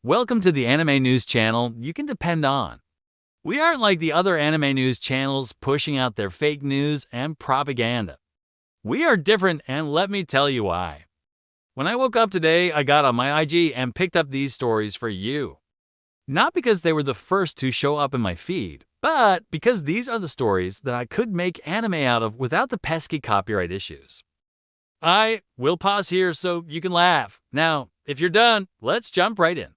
Welcome to the anime news channel you can depend on. We aren't like the other anime news channels pushing out their fake news and propaganda. We are different, and let me tell you why. When I woke up today, I got on my IG and picked up these stories for you. Not because they were the first to show up in my feed, but because these are the stories that I could make anime out of without the pesky copyright issues. I will pause here so you can laugh. Now, if you're done, let's jump right in.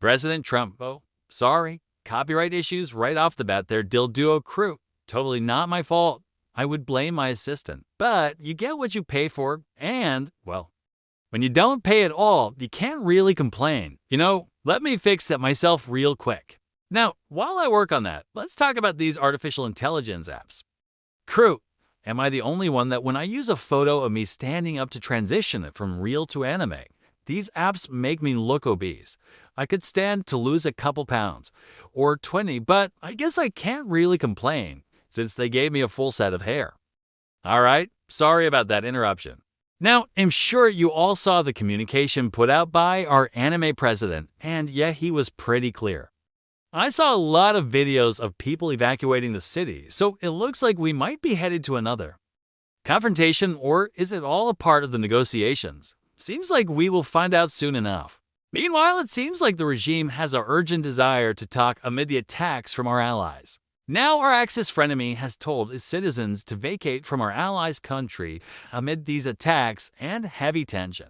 President Trump, oh, sorry, copyright issues right off the bat there, DillDuo crew. Totally not my fault. I would blame my assistant. But you get what you pay for, and, well, when you don't pay at all, you can't really complain. Let me fix that myself real quick. Now, while I work on that, let's talk about these artificial intelligence apps. Crew, am I the only one that when I use a photo of me standing up to transition it from real to anime, these apps make me look obese? I could stand to lose a couple pounds, or 20, but I guess I can't really complain, since they gave me a full set of hair. Alright, sorry about that interruption. Now, I'm sure you all saw the communication put out by our anime president, and yeah, he was pretty clear. I saw a lot of videos of people evacuating the city, so it looks like we might be headed to another confrontation, or is it all a part of the negotiations? Seems like we will find out soon enough. Meanwhile, it seems like the regime has an urgent desire to talk amid the attacks from our allies. Now our Axis frenemy has told its citizens to vacate from our allies' country amid these attacks and heavy tension.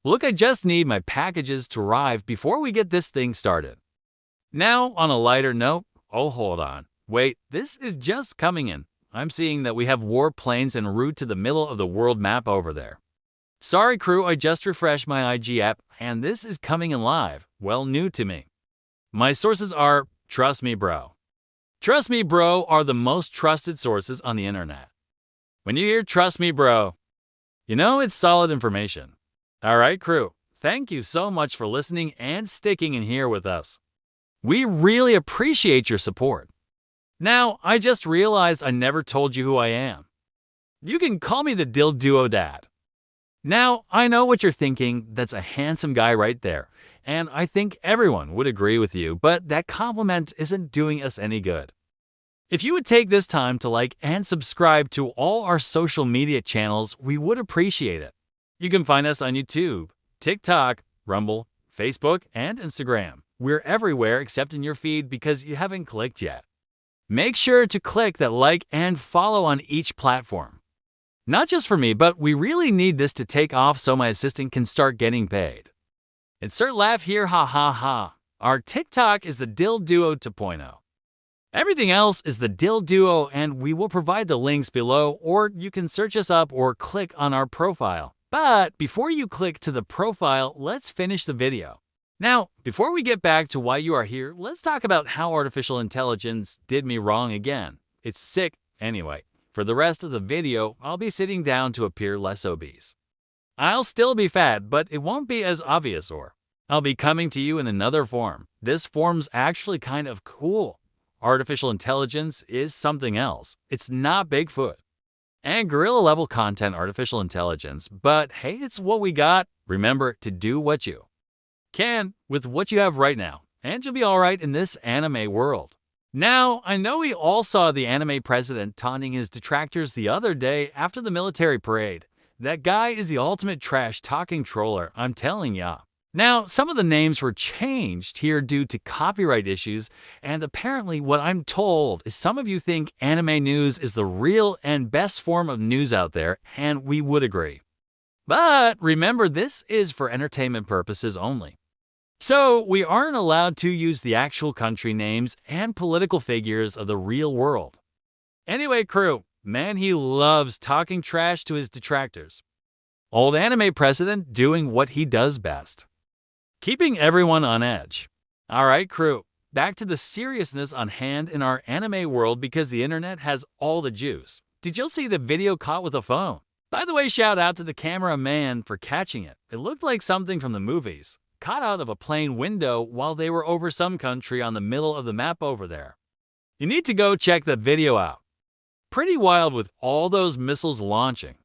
Look, I just need my packages to arrive before we get this thing started. Now, on a lighter note, oh hold on, wait, this is just coming in. I'm seeing that we have warplanes en route to the middle of the world map over there. Sorry crew, I just refreshed my IG app and this is coming in live, well new to me. My sources are, trust me bro. Trust me bro are the most trusted sources on the internet. When you hear trust me bro, you know it's solid information. Alright crew, thank you so much for listening and sticking in here with us. We really appreciate your support. Now, I just realized I never told you who I am. You can call me the DillDuo Dad. Now, I know what you're thinking, that's a handsome guy right there, and I think everyone would agree with you, but that compliment isn't doing us any good. If you would take this time to like and subscribe to all our social media channels, we would appreciate it. You can find us on YouTube, TikTok, Rumble, Facebook, and Instagram. We're everywhere except in your feed because you haven't clicked yet. Make sure to click that like and follow on each platform. Not just for me, but we really need this to take off so my assistant can start getting paid. Insert laugh here, ha ha ha. Our TikTok is the DillDuo 2.0. Everything else is the DillDuo, and we will provide the links below, or you can search us up or click on our profile. But before you click to the profile, let's finish the video. Now, before we get back to why you are here, let's talk about how artificial intelligence did me wrong again. It's sick anyway. For the rest of the video, I'll be sitting down to appear less obese. I'll still be fat, but it won't be as obvious, or I'll be coming to you in another form. This form's actually kind of cool. Artificial intelligence is something else. It's not Bigfoot. And gorilla-level content artificial intelligence, but hey, it's what we got. Remember to do what you can with what you have right now, and you'll be alright in this anime world. Now, I know we all saw the anime president taunting his detractors the other day after the military parade. That guy is the ultimate trash-talking troller, I'm telling ya. Now, some of the names were changed here due to copyright issues, and apparently what I'm told is some of you think anime news is the real and best form of news out there, and we would agree. But remember, this is for entertainment purposes only. So, we aren't allowed to use the actual country names and political figures of the real world. Anyway, crew, man, he loves talking trash to his detractors. Old anime president doing what he does best. Keeping everyone on edge. Alright, crew, back to the seriousness on hand in our anime world because the internet has all the juice. Did you see the video caught with a phone? By the way, shout out to the cameraman for catching it. It looked like something from the movies. Caught out of a plane window while they were over some country on the middle of the map over there. You need to go check that video out. Pretty wild with all those missiles launching.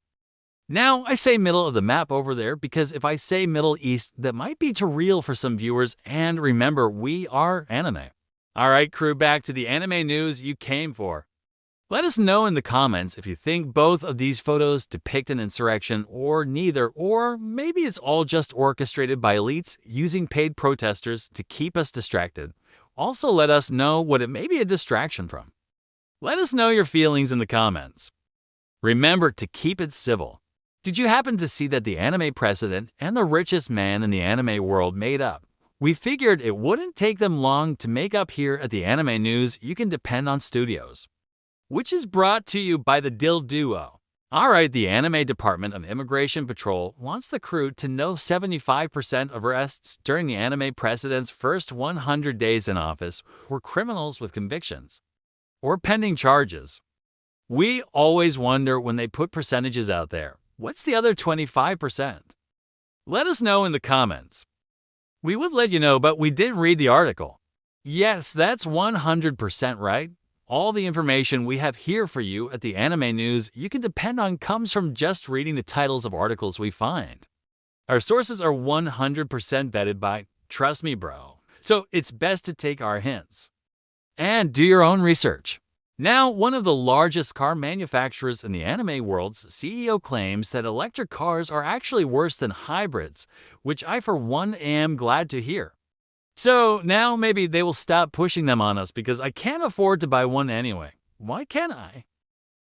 Now, I say middle of the map over there because if I say Middle East, that might be too real for some viewers, and remember, we are anime. Alright crew, back to the anime news you came for. Let us know in the comments if you think both of these photos depict an insurrection or neither, or maybe it's all just orchestrated by elites using paid protesters to keep us distracted. Also let us know what it may be a distraction from. Let us know your feelings in the comments. Remember to keep it civil. Did you happen to see that the anime president and the richest man in the anime world made up? We figured it wouldn't take them long to make up here at the Anime News You Can Depend on Studios, which is brought to you by theDillDuo. Alright, the Anime Department of Immigration Patrol wants the crew to know 75% of arrests during the anime president's first 100 days in office were criminals with convictions or pending charges. We always wonder when they put percentages out there, what's the other 25%? Let us know in the comments. We would let you know, but we did read the article. Yes, that's 100% right. All the information we have here for you at the Anime News You Can Depend on comes from just reading the titles of articles we find. Our sources are 100% vetted by Trust Me Bro, so it's best to take our hints. And do your own research. Now, one of the largest car manufacturers in the anime world's CEO claims that electric cars are actually worse than hybrids, which I for one am glad to hear. So now maybe they will stop pushing them on us because I can't afford to buy one anyway. Why can't I?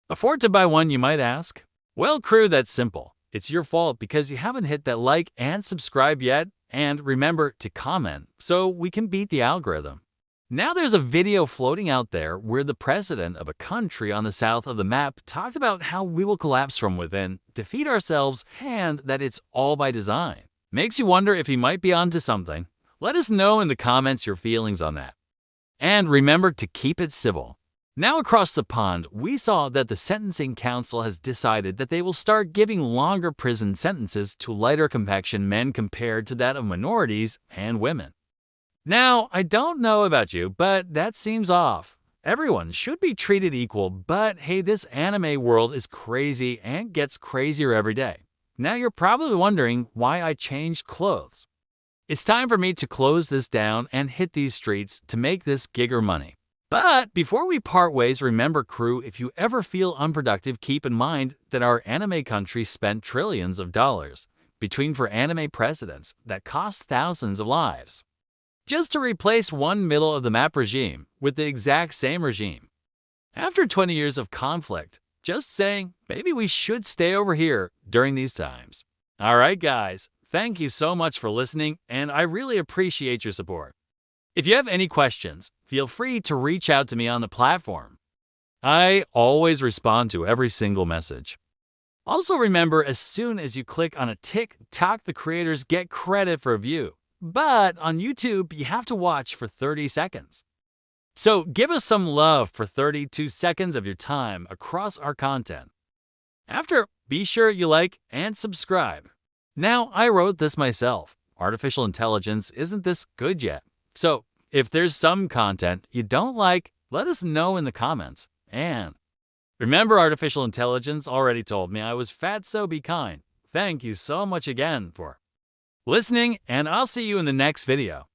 Afford to buy one, you might ask? Well, crew, that's simple. It's your fault because you haven't hit that like and subscribe yet, and remember to comment so we can beat the algorithm. Now there's a video floating out there where the president of a country on the south of the map talked about how we will collapse from within, defeat ourselves, and that it's all by design. Makes you wonder if he might be onto something. Let us know in the comments your feelings on that. And remember to keep it civil. Now across the pond, we saw that the Sentencing Council has decided that they will start giving longer prison sentences to lighter complexion men compared to that of minorities and women. Now, I don't know about you, but that seems off. Everyone should be treated equal, but hey, this anime world is crazy and gets crazier every day. Now you're probably wondering why I changed clothes. It's time for me to close this down and hit these streets to make this gigger money. But before we part ways, remember crew, if you ever feel unproductive, keep in mind that our anime country spent trillions of dollars between for anime presidents that cost thousands of lives, just to replace one middle-of-the-map regime with the exact same regime. After 20 years of conflict, just saying, maybe we should stay over here during these times. Alright guys, thank you so much for listening, and I really appreciate your support. If you have any questions, feel free to reach out to me on the platform. I always respond to every single message. Also remember, as soon as you click on a TikTok, the creators get credit for a view. But on YouTube, you have to watch for 30 seconds. So give us some love for 32 seconds of your time across our content. After, be sure you like and subscribe. Now, I wrote this myself. Artificial intelligence isn't this good yet. So, if there's some content you don't like, let us know in the comments. And remember, artificial intelligence already told me I was fat, so be kind. Thank you so much again for listening, and I'll see you in the next video.